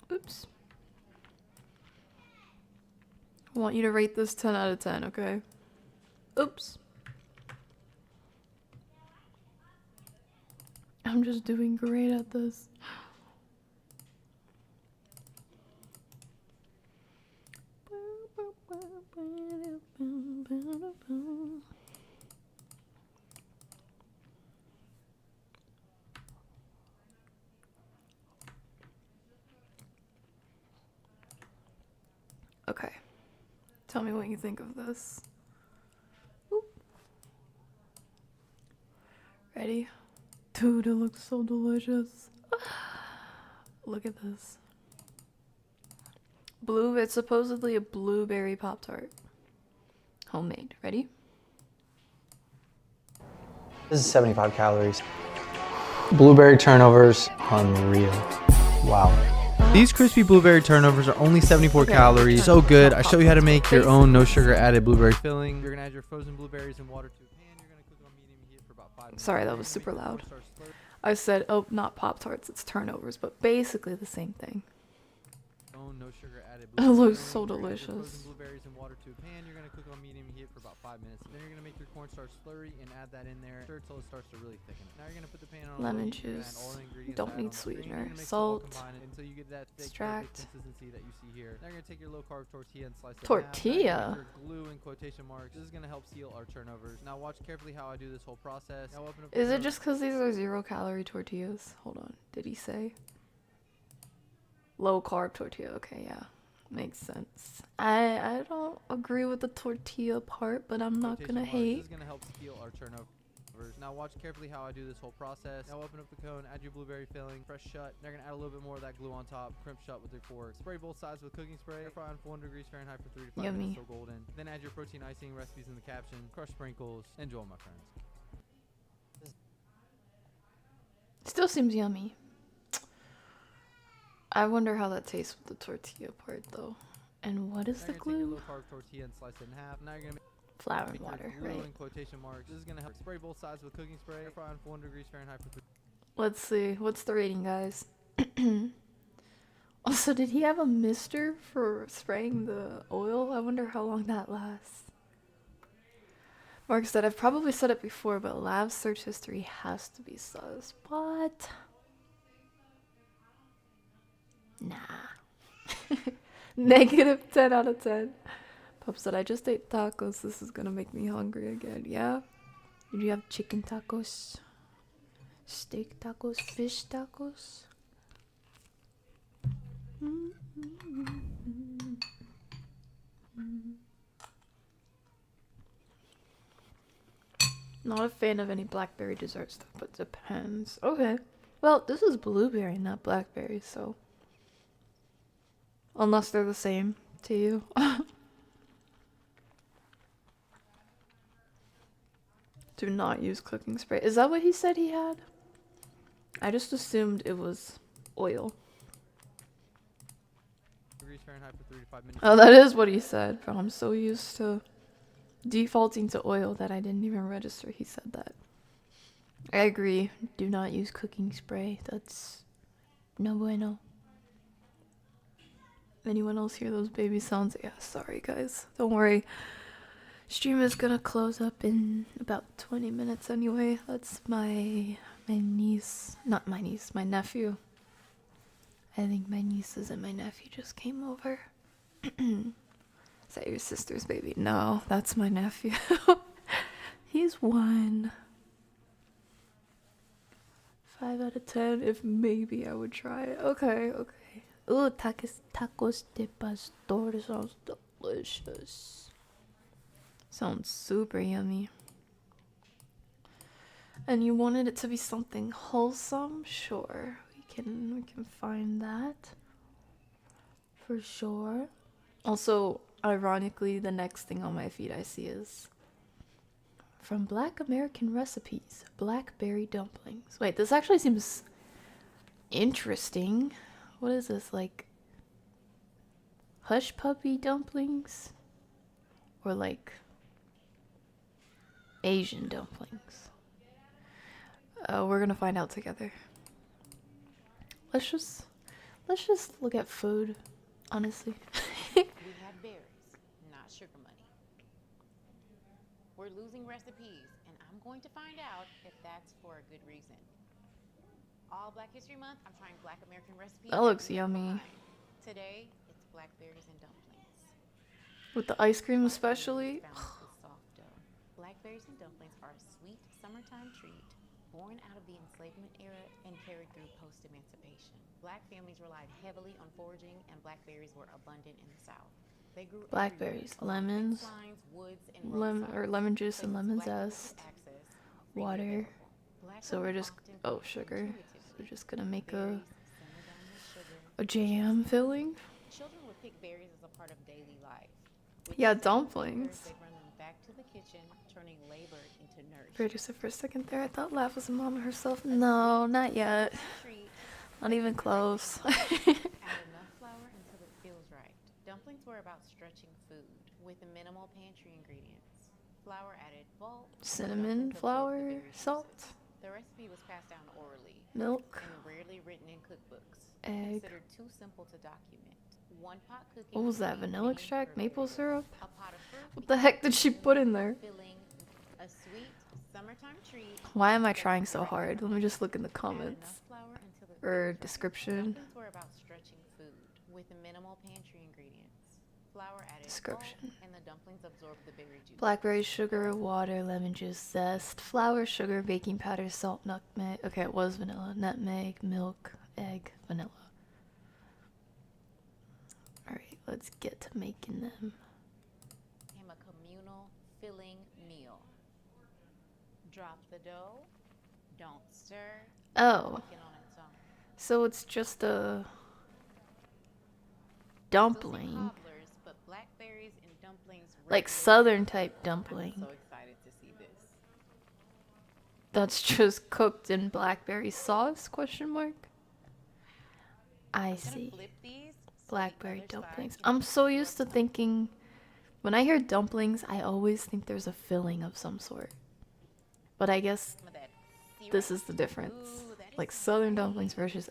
Oops. I want you to rate this 10 out of 10, okay? Oops. I'm just doing great at this. Okay. Tell me what you think of this. Oop. Ready? Dude, it looks so delicious. Look at this. It's supposedly a blueberry Pop-Tart. Homemade. Ready? This is 75 calories. Blueberry turnovers, unreal. Wow. These crispy blueberry turnovers are only 74 calories. So good. I show you how to make your own no sugar added blueberry filling. You're gonna add your frozen blueberries and water to a pan. You're gonna cook on medium heat for about 5 minutes. Sorry, that was super loud. I said, oh, not Pop-Tarts, it's turnovers, but basically the same thing. No sugar added It looks so delicious. Frozen blueberries and water to a pan. You're gonna cook on medium heat for about 5 minutes. Then you're gonna make your cornstarch slurry and add that in there. Stir until it starts to really thicken. Now you're gonna put the pan on Lemon juice. Don't need sweetener. Salt. Until you get that thick, Extract. consistency that you see here. Now you're gonna take your low carb tortilla and slice it in half. Tortilla? Now you're gonna glue in quotation marks. This is gonna help seal our turnovers. Now watch carefully how I do this whole process. Now open up Is it just because these are 0-calorie tortillas? Hold on. Did he say? Low carb tortilla. Okay, yeah. Makes sense. I don't agree with the tortilla part, but I'm not gonna hate. This is gonna help seal our turnovers. Now watch carefully how I do this whole process. Now open up the cone, add your blueberry filling, press shut. Now you're gonna add a little bit more of that glue on top, crimp shut with your fork. Spray both sides with cooking spray. Air fry on 400 degrees Fahrenheit for 3 to 5 Yummy. minutes till golden. Then add your protein icing, recipes in the caption, crushed sprinkles. Enjoy, my friends. Still seems yummy. I wonder how that tastes with the tortilla part though. And what is the Now you're gonna take your glue? low carb tortilla and slice it in half. Now you're gonna Flour and make your water, glue right? in quotation marks. This is gonna help spray both sides with cooking spray. Air fry on 400 degrees Fahrenheit for 3. Let's see. What's the rating, guys? Also, did he have a mister for spraying the oil? I wonder how long that lasts. Mark said, I've probably said it before, but Lav's search history has to be sus. What? Nah. Negative 10 out of 10. Pup said, I just ate tacos. This is gonna make me hungry again. Yeah? Did you have chicken tacos? Steak tacos? Fish tacos? Not a fan of any blackberry dessert stuff, but depends. Okay. Well, this is blueberry, not blackberry, so. Unless they're the same to you. Do not use cooking spray. Is that what he said he had? I just assumed it was oil. Oh, that is what he said. But I'm so used to defaulting to oil that I didn't even register he said that. I agree. Do not use cooking spray. That's no bueno. Anyone else hear those baby sounds? Yeah, sorry guys. Don't worry. Stream is gonna close up in about 20 minutes anyway. That's my niece. Not my niece, my nephew. I think my nieces and my nephew just came over. Is that your sister's baby? No, that's my nephew. He's 1. 5 out of 10 if maybe I would try it. Okay. Ooh, tacos de pastor sounds delicious. Sounds super yummy. And you wanted it to be something wholesome? Sure. We can find that. For sure. Also, ironically, the next thing on my feed I see is from Black American Recipes, blackberry dumplings. Wait, this actually seems interesting. what is this, like hush puppy dumplings or like Asian dumplings? We're gonna find out together. Let's just look at food, honestly. We had berries, not sugar money. We're losing recipes, and I'm going to find out if that's for a good reason. All Black History Month, I'm trying Black American recipes. That looks we left yummy. behind. Today, it's blackberries and dumplings. With the ice cream especially. Balanced with soft dough. Blackberries and dumplings are a sweet summertime treat born out of the enslavement era and carried through post-emancipation. Black families relied heavily on foraging, and blackberries were abundant in the South. They grew Blackberries, everywhere, along lemons, fence lines, woods, and lemon juice and places lemon black people zest, could access freely water. available. Black So we're women just often oh, cooked sugar. So intuitively. we're just gonna make Berries simmer down with sugar. a jam filling. Children would pick berries as a part of daily life. With Yeah, the same dumplings. fingers, they'd run them back to the kitchen, turning labor into nourishment. Producer for a second there. I thought Lav was a mama herself. No, not yet. Treat, Not even close. add enough flour until it feels right. Dumplings were about stretching food with minimal pantry ingredients. Flour added bulk, Cinnamon, dumplings absorbed the flour, berry salt, juices. The recipe was passed down orally milk, and rarely written in cookbooks. egg. Considered too simple to document. One pot cooking. What was that? became Vanilla many extract? for Maple berries. syrup? A pot of fruit What the heck did she put in there? filling, a sweet summertime treat. Why am I trying so hard? Let me just look in the Add enough comments flour until it or feels right. description. Dumplings were about stretching food with minimal pantry ingredients. Flour added Description. bulk, and the dumplings absorbed the berry juice. Blackberry sugar, water, lemon juice, zest, flour, sugar, baking powder, salt, nutmeg. Okay, it was vanilla. Nutmeg, milk, egg, vanilla. Alright, let's get to making them. Became a communal filling meal. Drop the dough. Don't stir. Oh, Cook it on its own. so it's just a Those are dumpling. cobblers, but blackberries and dumplings Like regularly- southern type I'm dumpling. so excited to see this. That's just cooked in blackberry sauce? Question mark. I I'm gonna see. flip these so the Blackberry other side dumplings. can I'm so absorb used to some. thinking, when I hear dumplings, I always think there's a filling of some sort. But I guess Some of that this syrup. is the difference. Ooh, that is Like southern nice. dumplings versus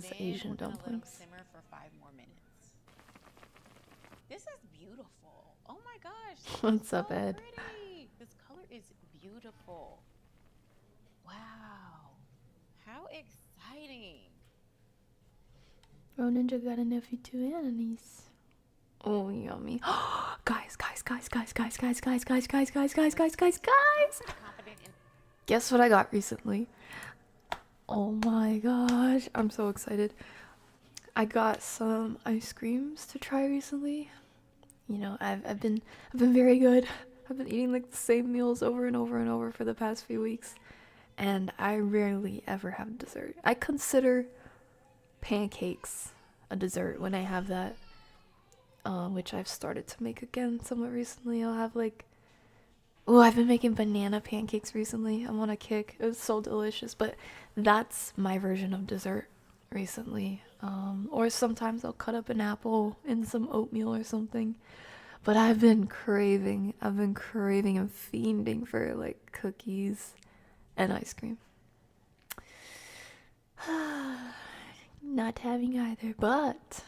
Then Asian we're gonna let 'em dumplings. simmer for 5 more minutes. This is beautiful. Oh my gosh. this is What's up, so Ed? Pretty. This color is beautiful. Wow. How exciting. Bro Ninja got a nephew too and a niece. Oh, yummy. Guys. Confident in Guess what I got recently? Oh my gosh, I'm so excited. I got some ice creams to try recently. You know, I've been very good. I've been eating like the same meals over and over and over for the past few weeks, and I rarely ever have dessert. I consider pancakes a dessert when I have that, which I've started to make again somewhat recently. I'll have like, oh, I've been making banana pancakes recently. I'm on a kick. It was so delicious, but that's my version of dessert recently. Or sometimes I'll cut up an apple in some oatmeal or something. But I've been craving and fiending for like cookies and ice cream. Not having either, but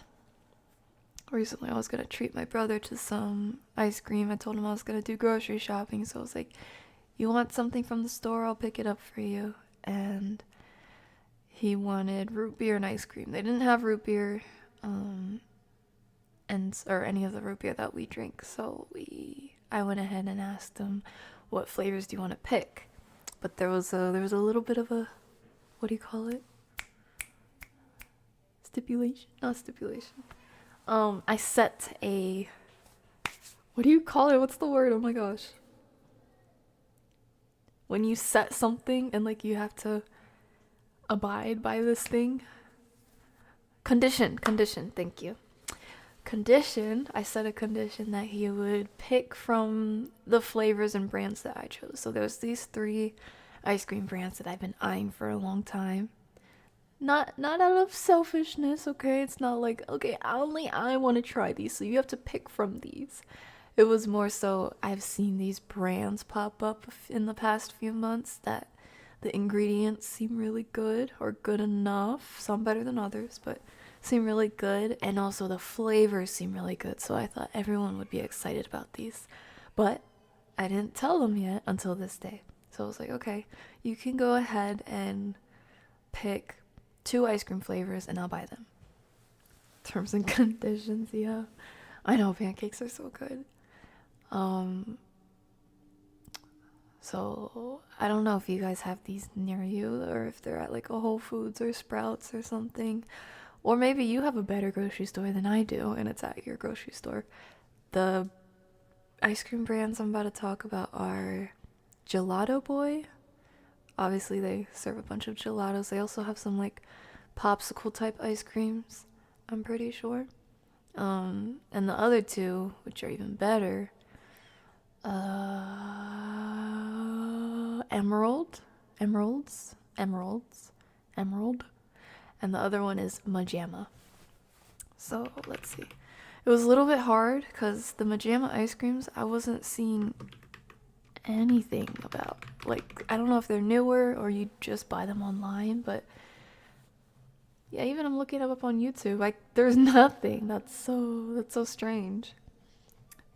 recently I was gonna treat my brother to some ice cream. I told him I was gonna do grocery shopping, so I was like, you want something from the store? I'll pick it up for you. And he wanted root beer and ice cream. They didn't have root beer, or any of the root beer that we drink, so I went ahead and asked him, what flavors do you want to pick? But there was a little bit of a, what do you call it? Stipulation? Not stipulation. I set a, what do you call it? What's the word? Oh my gosh. When you set something and like you have to abide by this thing. Condition, thank you. I set a condition that he would pick from the flavors and brands that I chose. So there's these 3 ice cream brands that I've been eyeing for a long time. not out of selfishness, okay? It's not like, okay, only I want to try these, so you have to pick from these. It was more so I've seen these brands pop up in the past few months that the ingredients seem really good or good enough. Some better than others, but seem really good, and also the flavors seem really good. So I thought everyone would be excited about these. But I didn't tell them yet until this day. So I was like, okay, you can go ahead and pick 2 ice cream flavors and I'll buy them. Terms and conditions, yeah. I know pancakes are so good. So I don't know if you guys have these near you or if they're at like a Whole Foods or Sprouts or something. Or maybe you have a better grocery store than I do and it's at your grocery store. The ice cream brands I'm about to talk about are Gelato Boy. Obviously they serve a bunch of gelatos. They also have some like popsicle type ice creams, I'm pretty sure. And the other 2, which are even better, Emerald, and the other one is Majama. So let's see. It was a little bit hard because the Majama ice creams I wasn't seeing anything about. Like, I don't know if they're newer or you just buy them online, but yeah, even I'm looking them up on YouTube. Like, there's nothing. That's so strange.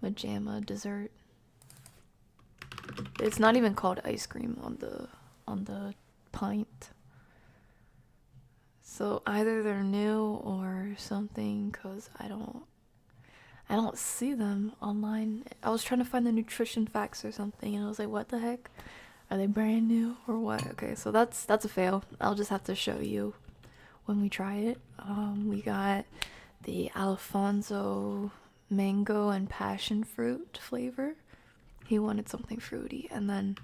Majama dessert. It's not even called ice cream on the pint. So either they're new or something, cause I don't see them online. I was trying to find the nutrition facts or something, and I was like, what the heck? Are they brand new or what? Okay, so that's a fail. I'll just have to show you when we try it. We got the Alfonso mango and passion fruit flavor. He wanted something fruity. And then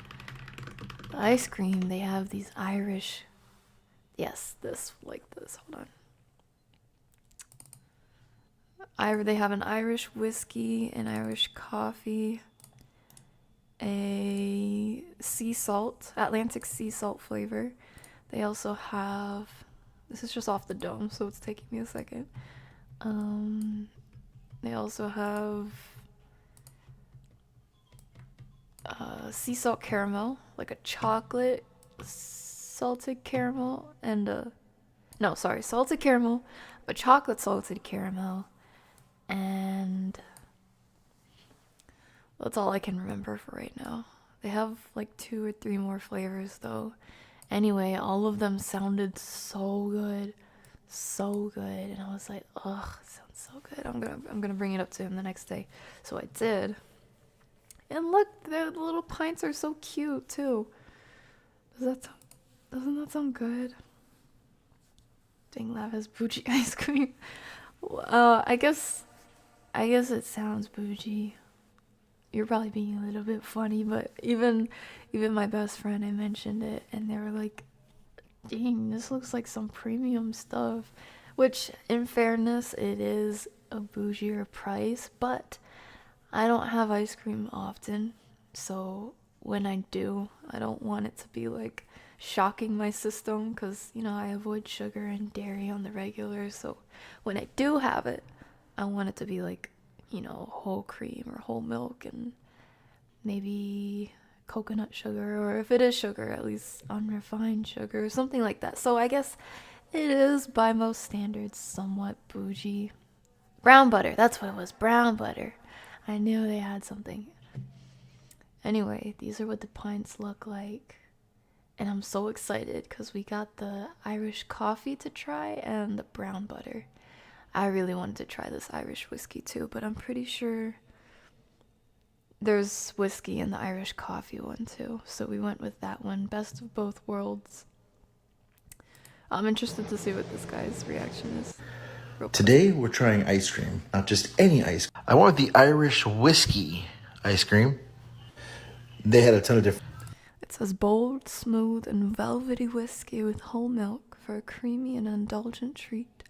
the ice cream, they have these Irish, yes, this, like this, hold on. They have an Irish whiskey, an Irish coffee, a sea salt, Atlantic sea salt flavor. They also have, this is just off the dome, so it's taking me a second. They also have sea salt caramel, like a chocolate salted caramel, and salted caramel, a chocolate salted caramel, and that's all I can remember for right now. They have like 2 or 3 more flavors though. Anyway, all of them sounded so good, and I was like, ugh, it sounds so good. I'm gonna bring it up to him the next day. So I did. And look, the little pints are so cute too. Doesn't that sound good? Dang, Lav has bougie ice cream. I guess it sounds bougie. You're probably being a little bit funny, but even my best friend, I mentioned it, and they were like, dang, this looks like some premium stuff. Which, in fairness, it is a bougier price, but I don't have ice cream often, so when I do, I don't want it to be like shocking my system, because I avoid sugar and dairy on the regular. So when I do have it, I want it to be like whole cream or whole milk and maybe coconut sugar, or if it is sugar, at least unrefined sugar, something like that. So I guess it is, by most standards, somewhat bougie. Brown butter, that's what it was, brown butter. I knew they had something. Anyway, these are what the pints look like. And I'm so excited because we got the Irish coffee to try and the brown butter. I really wanted to try this Irish whiskey too, but I'm pretty sure there's whiskey in the Irish coffee one too. So we went with that one. Best of both worlds. I'm interested to see what this guy's reaction is. Today we're trying ice cream, not just any ice cream. I wanted the Irish whiskey ice cream. They had a ton of different. It says bold, smooth, and velvety whiskey with whole milk for a creamy and indulgent treat.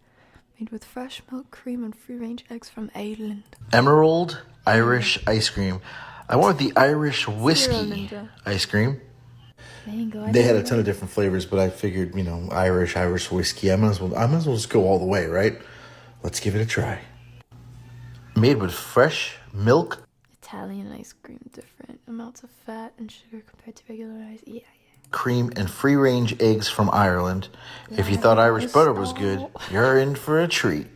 Made with fresh milk, cream, and free-range eggs from Ireland. Emerald Irish ice cream. I wanted the Irish whiskey ice cream. Mango. They had a ton of different flavors, but I figured, Irish whiskey. I might as well just go all the way, right? Let's give it a try. Made with fresh milk. Italian ice cream, different amounts of fat and sugar compared to regular ice. Yeah. Cream and free-range eggs from Ireland. If you thought Irish butter was good, you're in for a treat.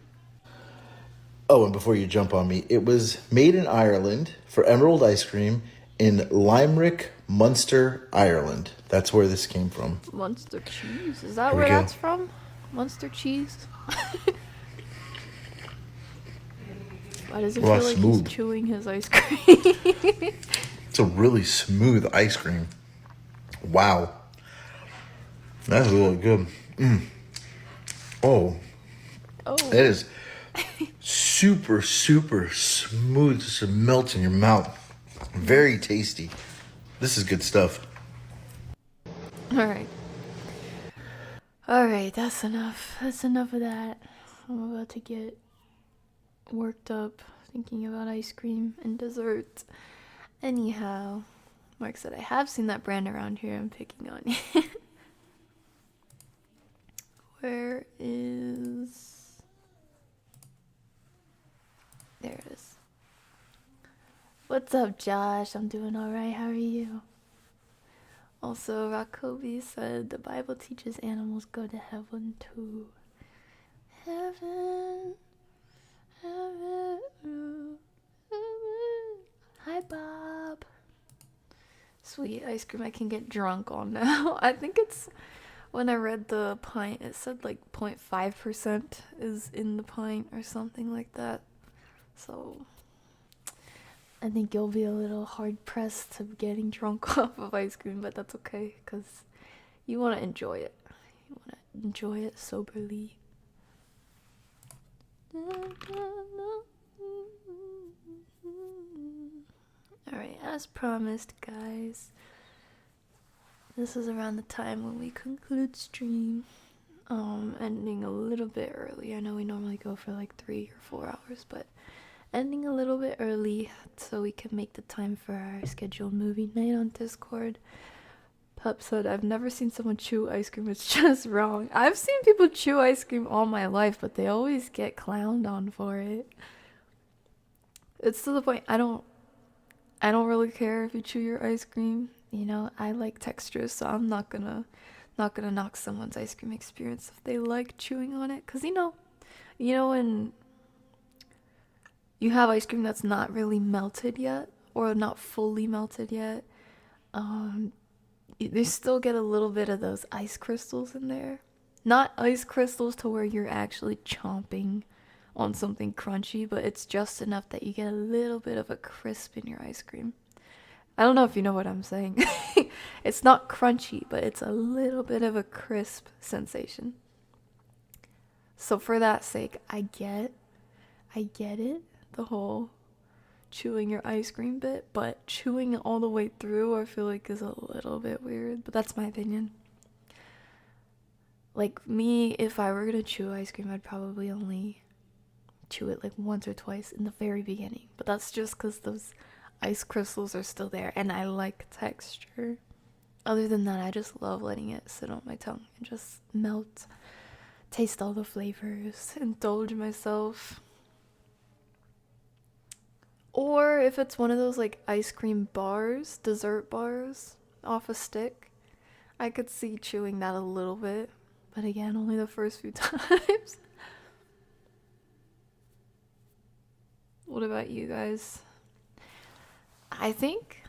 Oh, and before you jump on me, it was made in Ireland for Emerald Ice Cream in Limerick, Munster, Ireland. That's where this came from. Munster cheese. Is that Here we where go. that's from? Munster cheese? Why does it Well, feel like smooth. he's chewing his ice cream? It's a really smooth ice cream. Wow. That's really good. Oh, Oh. it is super, super smooth. Just melts in your mouth. Very tasty. This is good stuff. Alright. Alright, that's enough. That's enough of that. I'm about to get worked up thinking about ice cream and dessert. Anyhow, Mark said I have seen that brand around here. I'm picking on you. Where is... There it is. What's up, Josh? I'm doing alright. How are you? Also, Rakobi said the Bible teaches animals go to heaven too. Heaven, heaven, heaven. Hi, Bob. Sweet ice cream I can get drunk on now. I think it's... When I read the pint, it said like 0.5% is in the pint or something like that. So I think you'll be a little hard pressed to getting drunk off of ice cream, but that's okay because you want to enjoy it. You want to enjoy it soberly. Alright, as promised, guys. This is around the time when we conclude stream. Ending a little bit early. I know we normally go for like 3 or 4 hours, but ending a little bit early so we can make the time for our scheduled movie night on Discord. Pup said, I've never seen someone chew ice cream. It's just wrong. I've seen people chew ice cream all my life, but they always get clowned on for it. It's to the point I don't really care if you chew your ice cream. You know, I like textures, so I'm not gonna knock someone's ice cream experience if they like chewing on it. Cause you know when you have ice cream that's not really melted yet or not fully melted yet, you still get a little bit of those ice crystals in there. Not ice crystals to where you're actually chomping on something crunchy, but it's just enough that you get a little bit of a crisp in your ice cream. I don't know if you know what I'm saying. It's not crunchy, but it's a little bit of a crisp sensation. So for that sake, I get it, the whole chewing your ice cream bit, but chewing it all the way through I feel like is a little bit weird, but that's my opinion. Like me, if I were gonna chew ice cream, I'd probably only chew it like once or twice in the very beginning, but that's just because those ice crystals are still there and I like texture. Other than that, I just love letting it sit on my tongue and just melt, taste all the flavors, indulge myself. Or if it's one of those like ice cream bars, dessert bars off a stick, I could see chewing that a little bit, but again, only the first few times. What about you guys? I think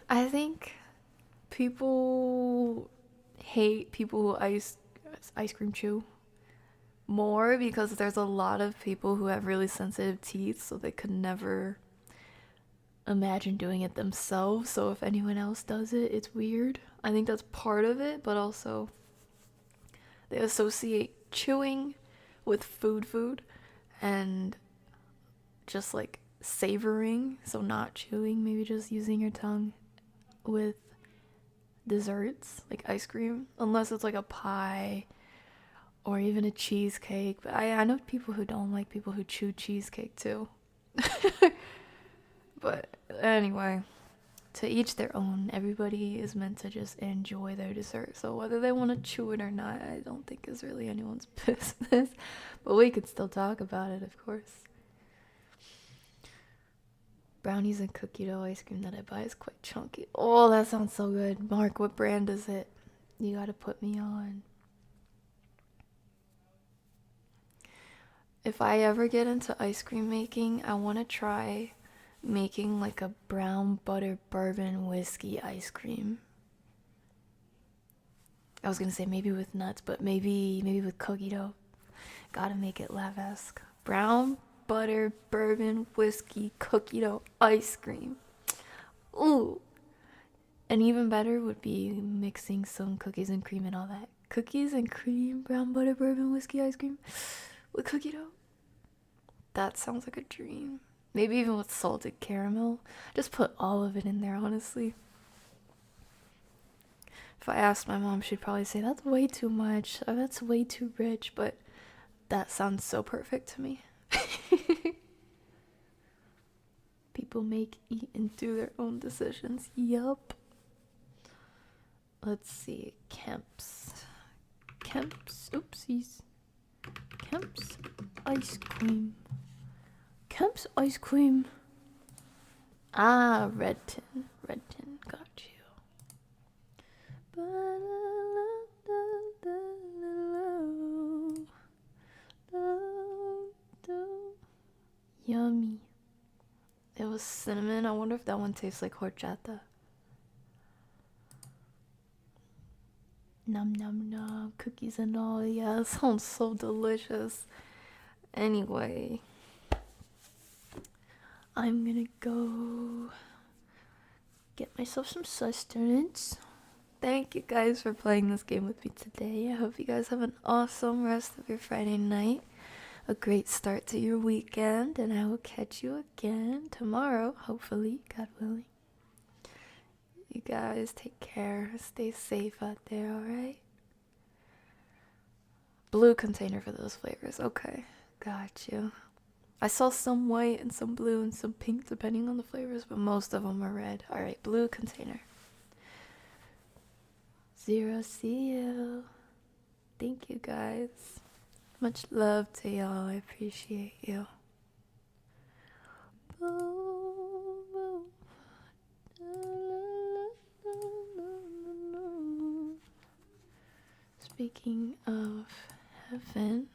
people hate people who ice cream chew more because there's a lot of people who have really sensitive teeth, so they could never imagine doing it themselves. So if anyone else does it, it's weird. I think that's part of it, but also they associate chewing with food and just like savoring, so not chewing, maybe just using your tongue, with desserts like ice cream, unless it's like a pie or even a cheesecake. But I know people who don't like people who chew cheesecake too. But anyway, to each their own. Everybody is meant to just enjoy their dessert. So whether they want to chew it or not, I don't think is really anyone's business. But we could still talk about it, of course. Brownies and cookie dough ice cream that I buy is quite chunky. Oh, that sounds so good. Mark, what brand is it? You gotta put me on. If I ever get into ice cream making, I want to try making like a brown butter bourbon whiskey ice cream. I was gonna say maybe with nuts, but maybe with cookie dough. Gotta make it Lavesque. Brown butter bourbon whiskey cookie dough ice cream. Ooh. And even better would be mixing some cookies and cream and all that. Cookies and cream, brown butter bourbon whiskey ice cream with cookie dough. That sounds like a dream. Maybe even with salted caramel. Just put all of it in there, honestly. If I asked my mom, she'd probably say, that's way too much. Or, that's way too rich. But that sounds so perfect to me. People make, eat, and do their own decisions. Yup. Let's see. Kemp's. Oopsies. Kemp's ice cream. Kemp's ice cream. Ah, red tin. Got you. Yummy. It was cinnamon. I wonder if that one tastes like horchata. Nom nom nom. Cookies and all. Yeah, it sounds so delicious. Anyway, I'm gonna go get myself some sustenance. Thank you guys for playing this game with me today. I hope you guys have an awesome rest of your Friday night. A great start to your weekend, and I will catch you again tomorrow, hopefully, God willing. You guys take care. Stay safe out there, alright? Blue container for those flavors. Okay, got you. I saw some white and some blue and some pink depending on the flavors, but most of them are red. Alright, blue container. 0 CL. Thank you guys. Much love to y'all. I appreciate you. Speaking of heaven,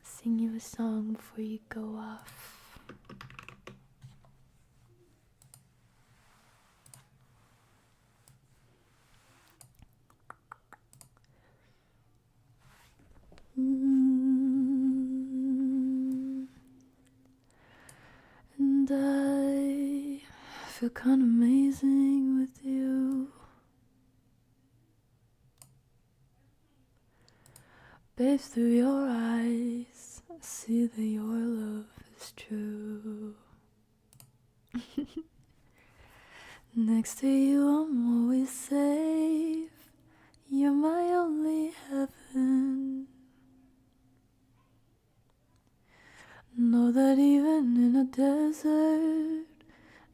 sing you a song before you go off. And I feel kind of amazing with you. Babe, through your eyes, I see that your love is true. Next to you, I'm always safe. You're my only heaven. Know that even in a desert,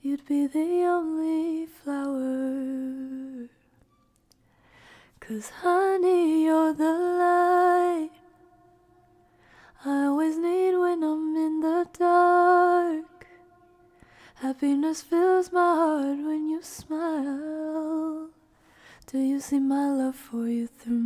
you'd be the only flower. 'Cause honey, you're the light I always need when I'm in the dark. Happiness fills my heart when you smile. Do you see my love for you through